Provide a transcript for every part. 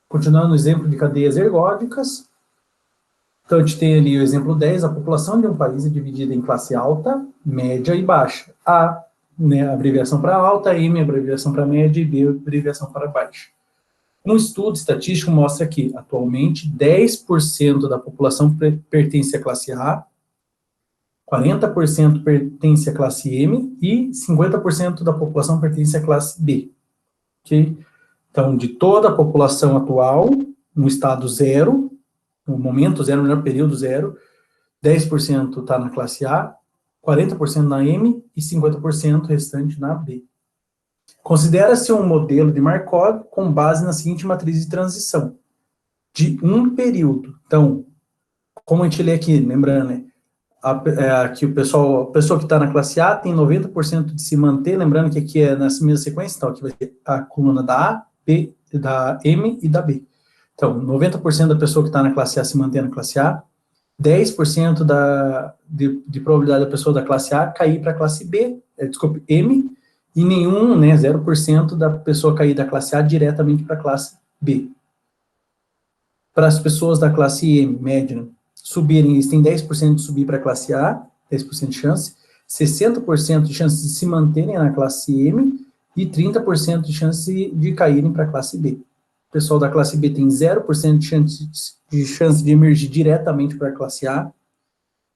Continuando o exemplo de cadeias ergódicas, então a gente tem ali o exemplo 10, a população de um país é dividida em classe alta, média e baixa. A, né, abreviação para alta, M, abreviação para média e B, abreviação para baixa. Um estudo estatístico mostra que, atualmente, 10% da população pertence à classe A, 40% pertence à classe M e 50% da população pertence à classe B. Okay? Então, de toda a população atual, no estado zero, no momento zero, no período zero, 10% está na classe A, 40% na M e 50% restante na B. Considera-se um modelo de Markov com base na seguinte matriz de transição, de um período. Então, como a gente lê aqui, lembrando, né, que a pessoa que está na classe A tem 90% de se manter, lembrando que aqui é nessa mesma sequência, então aqui vai ser a coluna da A, B, da M e da B. Então, 90% da pessoa que está na classe A se mantém na classe A, 10% de probabilidade da pessoa da classe A cair para a classe B, M, e nenhum, né, 0% da pessoa cair da classe A diretamente para a classe B. Para as pessoas da classe M, média, subirem, eles têm 10% de subir para a classe A, 10% de chance, 60% de chance de se manterem na classe M e 30% de chance de caírem para a classe B. O pessoal da classe B tem 0% de chance de emergir diretamente para a classe A,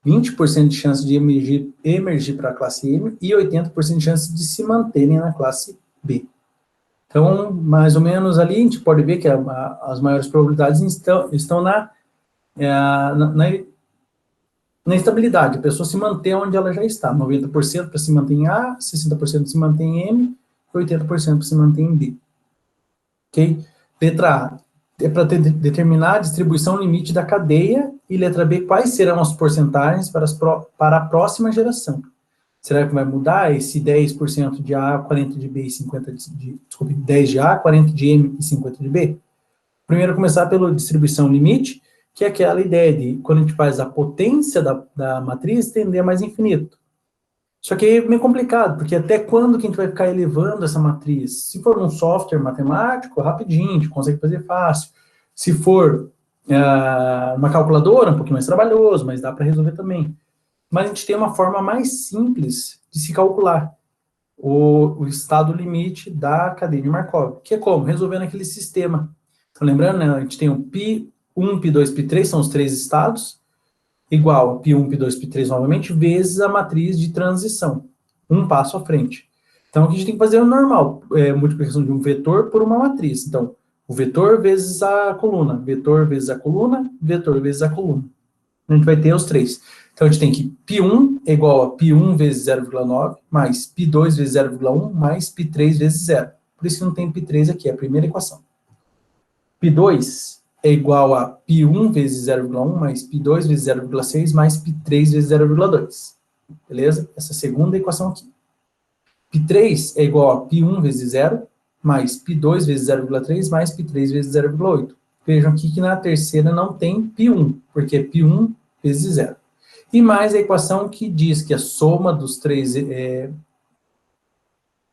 20% de chance de emergir para a classe M e 80% de chance de se manterem na classe B. Então, mais ou menos ali, a gente pode ver que as maiores probabilidades estão na estabilidade. A pessoa se mantém onde ela já está. 90% para se manter em A, 60% se mantém em M, e 80% para se manter em B. Ok? Letra A é para determinar a distribuição limite da cadeia, e letra B, quais serão as porcentagens para a próxima geração. Será que vai mudar esse 10% de A, 40% de B e 50% desculpe, 10% de A, 40% de M e 50% de B? Primeiro, começar pela distribuição limite, que é aquela ideia de, quando a gente faz a potência da matriz, tender a mais infinito. Só que é meio complicado, porque até quando que a gente vai ficar elevando essa matriz? Se for um software matemático, rapidinho, a gente consegue fazer fácil. Se for uma calculadora, um pouquinho mais trabalhoso, mas dá para resolver também. Mas a gente tem uma forma mais simples de se calcular o estado limite da cadeia de Markov, que é como? Resolvendo aquele sistema. Então, lembrando, né, a gente tem o P1, P2, P3, são os três estados, igual a P1, P2, P3 novamente, vezes a matriz de transição, um passo à frente. Então, o que a gente tem que fazer é o normal, multiplicação de um vetor por uma matriz. Então, o vetor vezes a coluna, vetor vezes a coluna, vetor vezes a coluna. A gente vai ter os três. Então, a gente tem que P1 é igual a P1 vezes 0,9, mais P2 vezes 0,1, mais P3 vezes 0. Por isso que não tem P3 aqui, é a primeira equação. P2 é igual a P1 vezes 0,1, mais P2 vezes 0,6, mais P3 vezes 0,2. Beleza? Essa segunda equação aqui. P3 é igual a P1 vezes 0, mais P2 vezes 0,3, mais P3 vezes 0,8. Vejam aqui que na terceira não tem P1, porque é P1 vezes 0. E mais a equação que diz que a soma dos três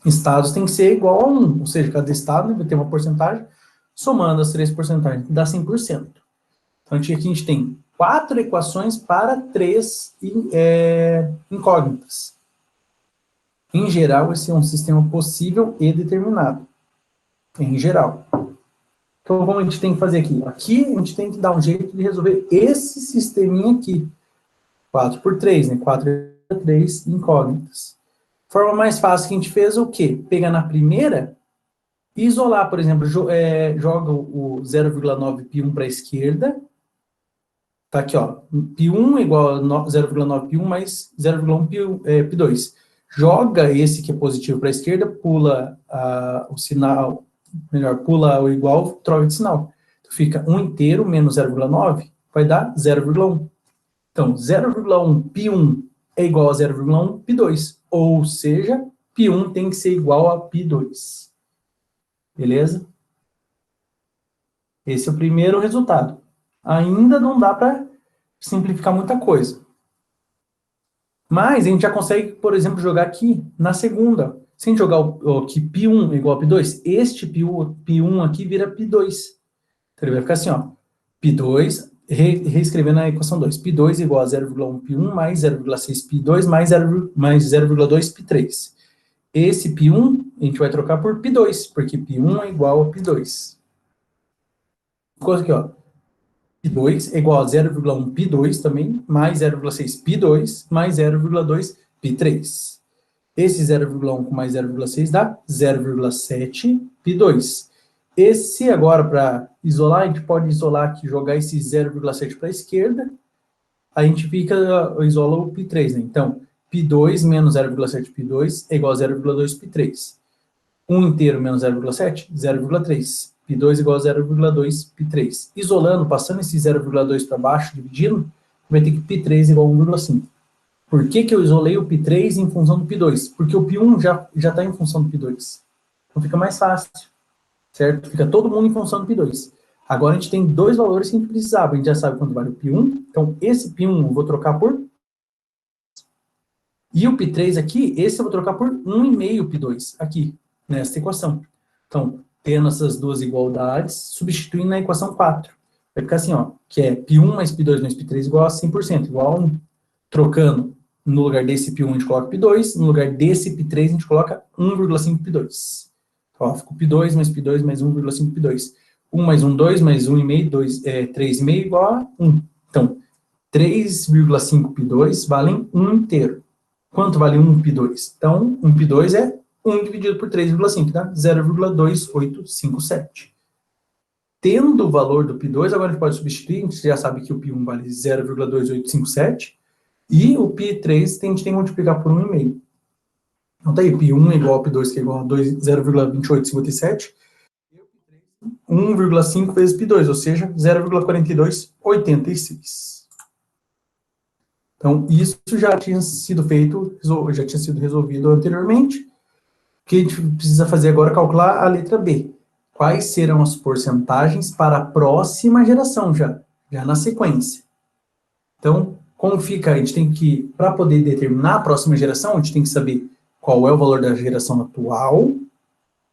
estados tem que ser igual a 1, ou seja, cada estado vai ter uma porcentagem, somando as três porcentagens, dá 100%. Então, aqui a gente tem 4 equações para 3 incógnitas. Em geral, esse é um sistema possível e determinado. Em geral. Então, como a gente tem que fazer aqui? Aqui, a gente tem que dar um jeito de resolver esse sisteminha aqui. 4 por 3, né? 4 por 3 incógnitas. Forma mais fácil que a gente fez o quê? Pegar na primeira e isolar, por exemplo, joga o 0,9 π1 para a esquerda. Tá aqui, ó. π1 igual a 0,9 π1 mais 0,1 π2. Joga esse que é positivo para a esquerda, pula o sinal, melhor, pula o igual, troca de sinal. Então, fica 1 inteiro menos 0,9 vai dar 0,1. Então, 0,1 π1 é igual a 0,1 π2. Ou seja, π1 tem que ser igual a π2. Beleza? Esse é o primeiro resultado. Ainda não dá para simplificar muita coisa. Mas a gente já consegue, por exemplo, jogar aqui na segunda. Se a gente jogar aqui π1 igual a π2, este π1 aqui vira π2. Então, ele vai ficar assim, ó, π2, reescrevendo a equação 2, π2 igual a 0,1 π1 mais 0,6 π2 mais 0,2 π3. Esse π1 a gente vai trocar por π2, porque π1 é igual a π2. Ficou aqui, ó, π2 é igual a 0,1 π2 também, mais 0,6 π2 mais 0,2 π3. Esse 0,1 com mais 0,6 dá 0,7 π2. Esse agora, para isolar, a gente pode isolar aqui, jogar esse 0,7 para a esquerda, a gente isola o π3, né? Então, π2 menos 0,7 π2 é igual a 0,2 π3. 1 inteiro menos 0,7, 0,3. π2 igual a 0,2 π3. Isolando, passando esse 0,2 para baixo, dividindo, vai ter que π3 igual a 1,5. Por que que eu isolei o π3 em função do π2? Porque o π1 já está em função do π2. Então fica mais fácil, certo? Fica todo mundo em função do π2. Agora a gente tem dois valores que a gente precisava. A gente já sabe quanto vale o π1. Então esse π1 eu vou trocar por... E o π3 aqui, esse eu vou trocar por 1,5 π2, aqui, nessa equação. Então, tendo essas duas igualdades, substituindo na equação 4. Vai ficar assim, ó, que é π1 mais π2 mais π3 igual a 100%, igual a 1. Trocando, no lugar desse π1 a gente coloca π2, no lugar desse π3 a gente coloca 1,5 π2. Ó, ficou π2 mais 1,5 π2. 1 mais 1, 2, mais 1,5, 3,5 igual a 1. Então, 3,5 π2 valem 1 inteiro. Quanto vale 1 π2? Então, 1 π2 é 1 dividido por 3,5, dá 0,2857. Tendo o valor do π2, agora a gente pode substituir, a gente já sabe que o π1 vale 0,2857, e o π3 a gente tem que multiplicar por 1,5. Então tá aí, π1 é igual a π2, que é igual a 0,2857, 1,5 vezes π2, ou seja, 0,4286. Então, isso já tinha sido feito, já tinha sido resolvido anteriormente. O que a gente precisa fazer agora é calcular a letra B. Quais serão as porcentagens para a próxima geração já na sequência. Então, como fica, a gente tem que, para poder determinar a próxima geração, a gente tem que saber qual é o valor da geração atual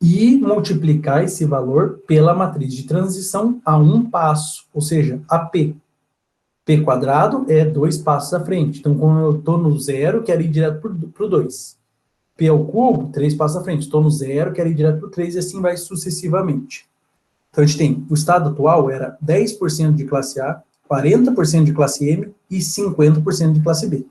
e multiplicar esse valor pela matriz de transição a um passo, ou seja, a P. P quadrado é 2 passos à frente. Então, quando eu estou no zero, quero ir direto para o 2. P ao cubo, 3 passos à frente. Estou no zero, quero ir direto para o 3 e assim vai sucessivamente. Então, a gente tem, o estado atual era 10% de classe A, 40% de classe M e 50% de classe B.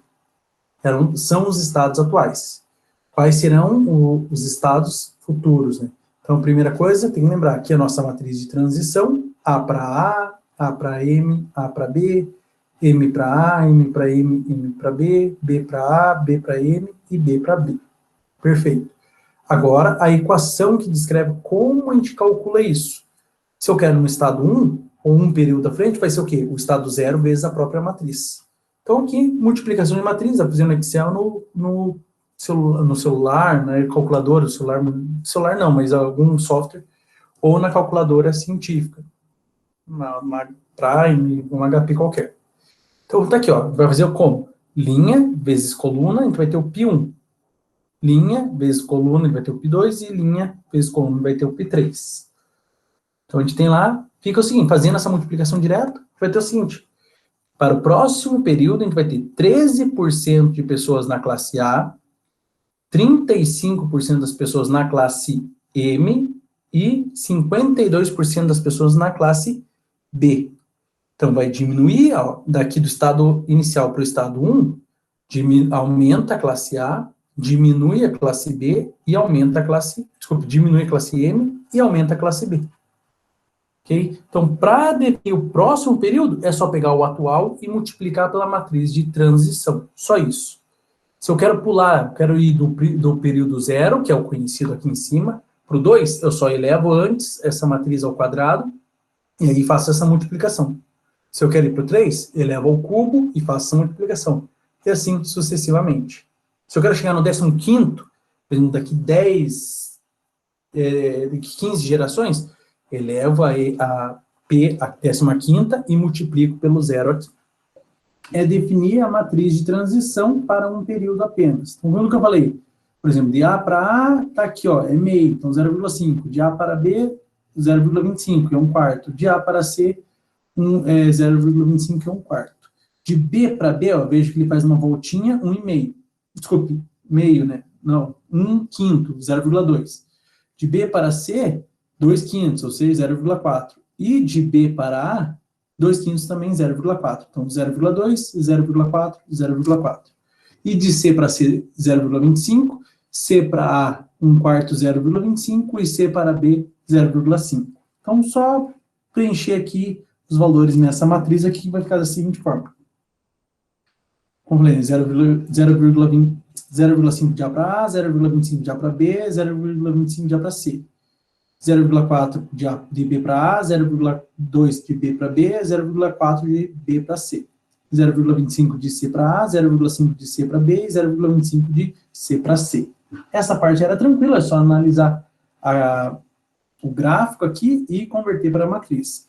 São os estados atuais. Quais serão os estados futuros, né? Então, a primeira coisa, tem que lembrar que a nossa matriz de transição, A para A para M, A para B, M para A, M para M, M para B, B para A, B para M e B para B. Perfeito. Agora, a equação que descreve como a gente calcula isso. Se eu quero no estado 1, ou um período à frente, vai ser o quê? O estado 0 vezes a própria matriz. Então, aqui, multiplicação de matriz, eu fazendo Excel no celular, na calculadora, celular não, mas algum software, ou na calculadora científica, uma Prime, um HP qualquer. Então, tá aqui, ó, vai fazer como? Linha vezes coluna, a gente vai ter o π1. Linha vezes coluna, a gente vai ter o π2, e linha vezes coluna, vai ter o π3. Então, a gente tem lá, fica o seguinte, fazendo essa multiplicação direta, vai ter o seguinte, para o próximo período, a gente vai ter 13% de pessoas na classe A, 35% das pessoas na classe M e 52% das pessoas na classe B. Então, vai diminuir, ó, daqui do estado inicial para o estado 1, aumenta a classe A, diminui a classe B e aumenta a classe... Desculpa, diminui a classe M e aumenta a classe B. Ok? Então, para definir o próximo período, é só pegar o atual e multiplicar pela matriz de transição. Só isso. Se eu quero pular, quero ir do período 0, que é o conhecido aqui em cima, para o 2, eu só elevo antes essa matriz ao quadrado, e aí faço essa multiplicação. Se eu quero ir para o 3, elevo ao cubo e faço essa multiplicação. E assim sucessivamente. Se eu quero chegar no 15º, por exemplo, daqui 15 gerações, elevo a P a 15ª e multiplico pelo 0 aqui. É definir a matriz de transição para um período apenas. Então, vendo o que eu falei? Por exemplo, de A para A, está aqui, ó, é meio, então 0,5. De A para B, 0,25, que é 1/4. De A para C, 0,25, que é 1/4. De B para B, ó, vejo que ele faz uma voltinha, 1,5. Desculpe, meio, né? Não, 1/5, 0,2. De B para C, 2/5, ou seja, 0,4. E de B para A, 2/5 também, 0,4. Então, 0,2, 0,4, 0,4. E de C para C, 0,25. C para A, 1/4, 0,25. E C para B, 0,5. Então, só preencher aqui os valores nessa matriz aqui, vai ficar da seguinte forma. Como eu falei, 0,5 de A para A, 0,25 de A para B, 0,25 de A para C. 0,4 de B para A, 0,2 de B para B, 0,4 de B para C. 0,25 de C para A, 0,5 de C para B e 0,25 de C para C. Essa parte era tranquila, é só analisar o gráfico aqui e converter para a matriz.